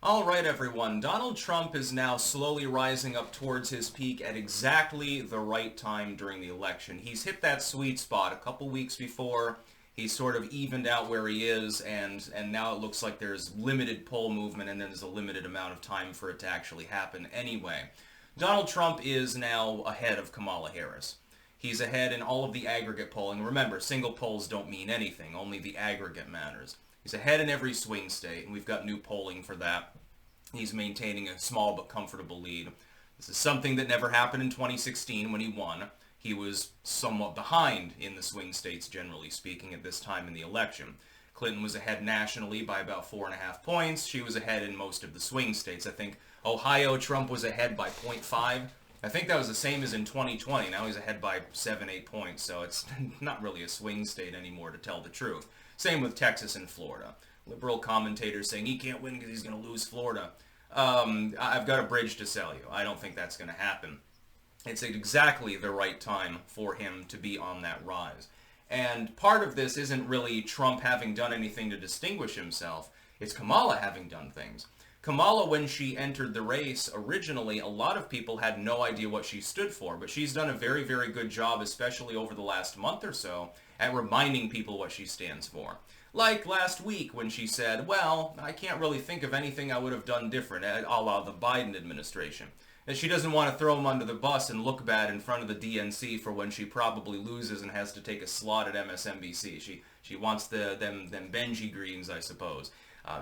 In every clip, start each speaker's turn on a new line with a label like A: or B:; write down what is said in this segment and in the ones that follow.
A: All right, everyone. Donald Trump is now slowly rising up towards his peak at exactly the right time during the election. He's hit that sweet spot a couple weeks before. He's sort of evened out where he is, and now it looks like there's limited poll movement, and then there's a limited amount of time for it to actually happen anyway. Donald Trump is now ahead of Kamala Harris. He's ahead in all of the aggregate polling. Remember, single polls don't mean anything. Only the aggregate matters. He's ahead in every swing state, and we've got new polling for that. He's maintaining a small but comfortable lead. This is something that never happened in 2016 when he won. He was somewhat behind in the swing states, generally speaking, at this time in the election. Clinton was ahead nationally by about 4.5 points. She was ahead in most of the swing states. I think Ohio, Trump was ahead by 0.5. I think that was the same as in 2020. Now he's ahead by 7, 8 points, so it's not really a swing state anymore, to tell the truth. Same with Texas and Florida. Liberal commentators saying he can't win because he's going to lose Florida. I've got a bridge to sell you. I don't think that's going to happen. It's at exactly the right time for him to be on that rise. And part of this isn't really Trump having done anything to distinguish himself. It's Kamala having done things. Kamala, when she entered the race originally, a lot of people had no idea what she stood for, but she's done a very, very good job, especially over the last month or so, at reminding people what she stands for. Like last week when she said, well, I can't really think of anything I would have done different, a la the Biden administration. And she doesn't want to throw him under the bus and look bad in front of the DNC for when she probably loses and has to take a slot at MSNBC. She wants them Benji greens, I suppose.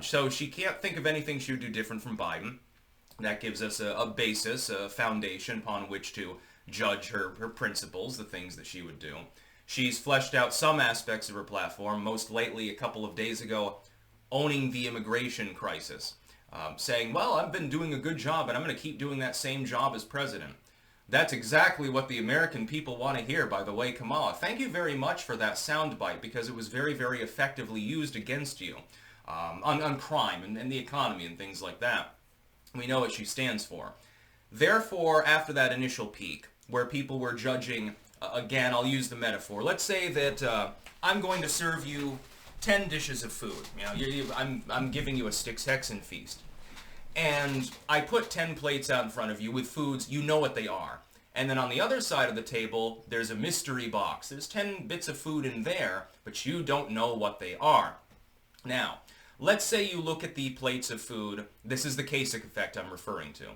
A: So she can't think of anything she would do different from Biden. That gives us a basis, a foundation upon which to judge her principles, the things that she would do. She's fleshed out some aspects of her platform, most lately a couple of days ago, owning the immigration crisis. Saying, well, I've been doing a good job and I'm going to keep doing that same job as president. That's exactly what the American people want to hear, by the way, Kamala. Thank you very much for that soundbite because it was very, very effectively used against you on crime and the economy and things like that. We know what she stands for. Therefore, after that initial peak, where people were judging, again, I'll use the metaphor. Let's say that I'm going to serve you 10 dishes of food. I'm giving you a Styx-Hexen feast. And I put 10 plates out in front of you with foods, you know what they are. And then on the other side of the table, there's a mystery box. There's 10 bits of food in there, but you don't know what they are. Now, let's say you look at the plates of food. This is the Kasich effect I'm referring to,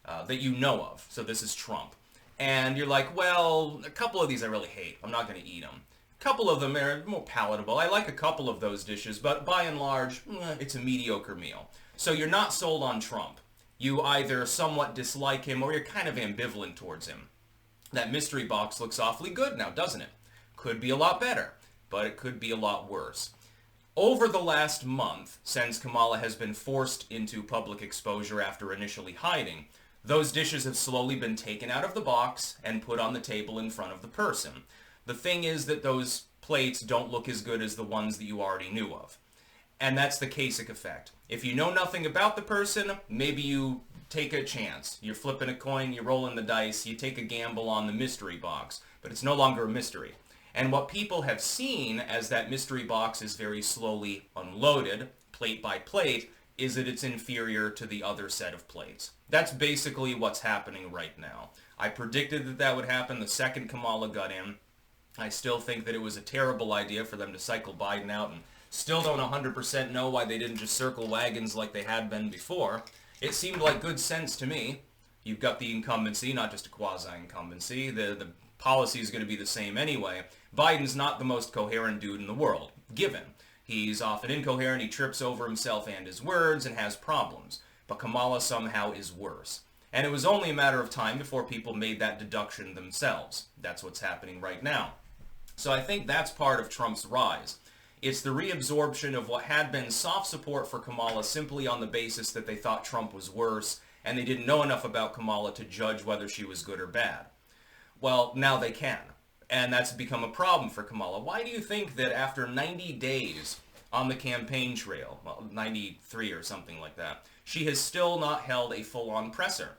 A: that you know of. So this is Trump. And you're like, well, a couple of these I really hate. I'm not going to eat them. A couple of them are more palatable. I like a couple of those dishes, but by and large, it's a mediocre meal. So you're not sold on Trump. You either somewhat dislike him or you're kind of ambivalent towards him. That mystery box looks awfully good now, doesn't it? Could be a lot better, but it could be a lot worse. Over the last month, since Kamala has been forced into public exposure after initially hiding, those dishes have slowly been taken out of the box and put on the table in front of the person. The thing is that those plates don't look as good as the ones that you already knew of. And that's the Kasich effect. If you know nothing about the person, maybe you take a chance. You're flipping a coin, you're rolling the dice, you take a gamble on the mystery box. But it's no longer a mystery. And what people have seen as that mystery box is very slowly unloaded, plate by plate, is that it's inferior to the other set of plates. That's basically what's happening right now. I predicted that that would happen the second Kamala got in. I still think that it was a terrible idea for them to cycle Biden out and still don't 100% know why they didn't just circle wagons like they had been before. It seemed like good sense to me. You've got the incumbency, not just a quasi-incumbency. The policy is going to be the same anyway. Biden's not the most coherent dude in the world, given. He's often incoherent, he trips over himself and his words, and has problems. But Kamala somehow is worse. And it was only a matter of time before people made that deduction themselves. That's what's happening right now. So I think that's part of Trump's rise. It's the reabsorption of what had been soft support for Kamala simply on the basis that they thought Trump was worse, and they didn't know enough about Kamala to judge whether she was good or bad. Well, now they can. And that's become a problem for Kamala. Why do you think that after 90 days on the campaign trail, well, 93 or something like that, she has still not held a full-on presser?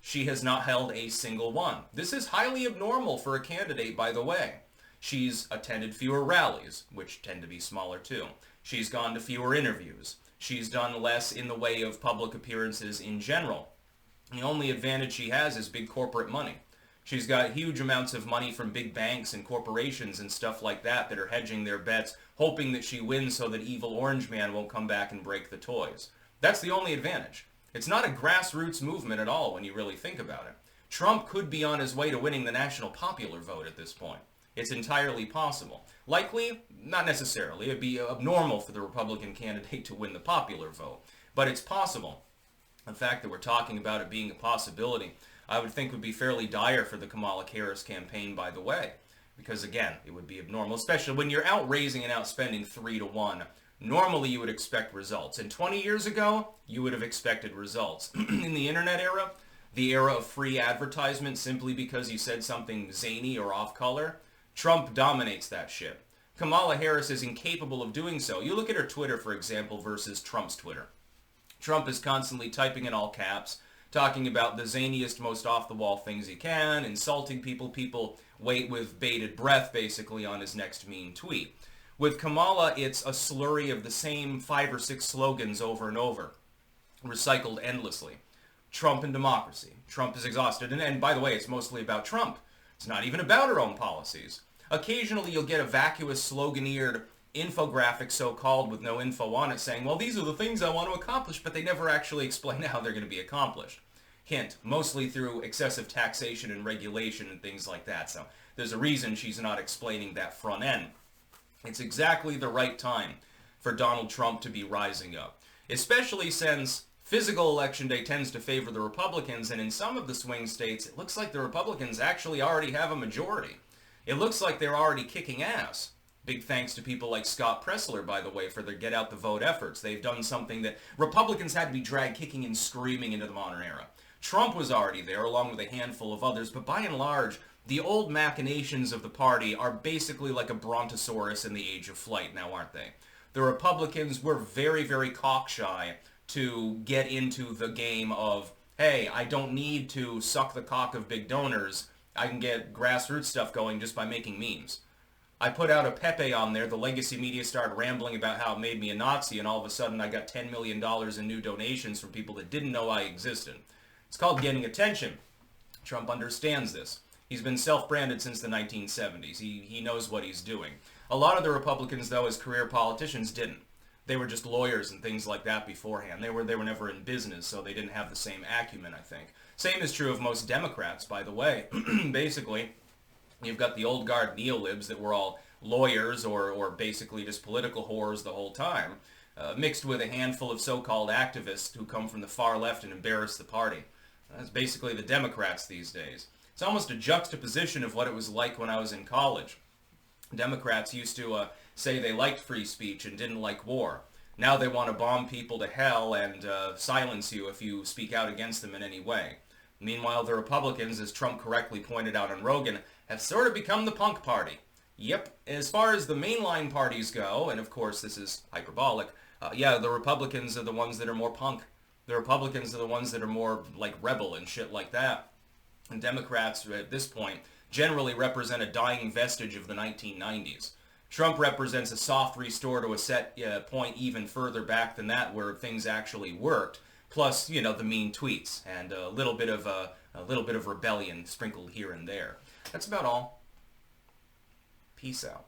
A: She has not held a single one. This is highly abnormal for a candidate, by the way. She's attended fewer rallies, which tend to be smaller too. She's gone to fewer interviews. She's done less in the way of public appearances in general. The only advantage she has is big corporate money. She's got huge amounts of money from big banks and corporations and stuff like that that are hedging their bets, hoping that she wins so that evil Orange Man won't come back and break the toys. That's the only advantage. It's not a grassroots movement at all when you really think about it. Trump could be on his way to winning the national popular vote at this point. It's entirely possible. Likely? Not necessarily. It'd be abnormal for the Republican candidate to win the popular vote. But it's possible. The fact that we're talking about it being a possibility, I would think would be fairly dire for the Kamala Harris campaign, by the way. Because again, it would be abnormal, especially when you're out raising and out spending 3-1. Normally you would expect results. And 20 years ago, you would have expected results. In the internet era, the era of free advertisement simply because you said something zany or off-color, Trump dominates that shit. Kamala Harris is incapable of doing so. You look at her Twitter, for example, versus Trump's Twitter. Trump is constantly typing in all caps, talking about the zaniest, most off-the-wall things he can, insulting people. People wait with bated breath, basically, on his next mean tweet. With Kamala, it's a slurry of the same 5 or 6 slogans over and over, recycled endlessly. Trump and democracy. Trump is exhausted. And by the way, it's mostly about Trump. It's not even about her own policies. Occasionally, you'll get a vacuous, sloganeered infographic, so-called, with no info on it, saying, well, these are the things I want to accomplish, but they never actually explain how they're going to be accomplished. Hint, mostly through excessive taxation and regulation and things like that. So there's a reason she's not explaining that front end. It's exactly the right time for Donald Trump to be rising up, especially since physical election day tends to favor the Republicans, and in some of the swing states, it looks like the Republicans actually already have a majority. It looks like they're already kicking ass. Big thanks to people like Scott Pressler, by the way, for their get out the vote efforts. They've done something that Republicans had to be dragged kicking and screaming into the modern era. Trump was already there, along with a handful of others, but by and large, the old machinations of the party are basically like a brontosaurus in the age of flight now, aren't they? The Republicans were very, very cockshy to get into the game of, hey, I don't need to suck the cock of big donors. I can get grassroots stuff going just by making memes. I put out a Pepe on there, the legacy media started rambling about how it made me a Nazi, and all of a sudden I got $10 million in new donations from people that didn't know I existed. It's called getting attention. Trump understands this. He's been self-branded since the 1970s. He knows what he's doing. A lot of the Republicans, though, as career politicians, didn't. They were just lawyers and things like that beforehand. They were never in business, so they didn't have the same acumen, I think. Same is true of most Democrats, by the way. Basically, you've got the old guard neolibs that were all lawyers or basically just political whores the whole time, mixed with a handful of so-called activists who come from the far left and embarrass the party. That's basically the Democrats these days. It's almost a juxtaposition of what it was like when I was in college. Democrats used to say they liked free speech and didn't like war. Now they want to bomb people to hell and silence you if you speak out against them in any way. Meanwhile, the Republicans, as Trump correctly pointed out on Rogan, have sort of become the punk party. Yep, as far as the mainline parties go, and of course this is hyperbolic, yeah, the Republicans are the ones that are more punk. The Republicans are the ones that are more like rebel and shit like that. And Democrats, at this point, generally represent a dying vestige of the 1990s. Trump represents a soft restore to a set point even further back than that, where things actually worked. Plus, you know, the mean tweets and a little bit of rebellion sprinkled here and there. That's about all. Peace out.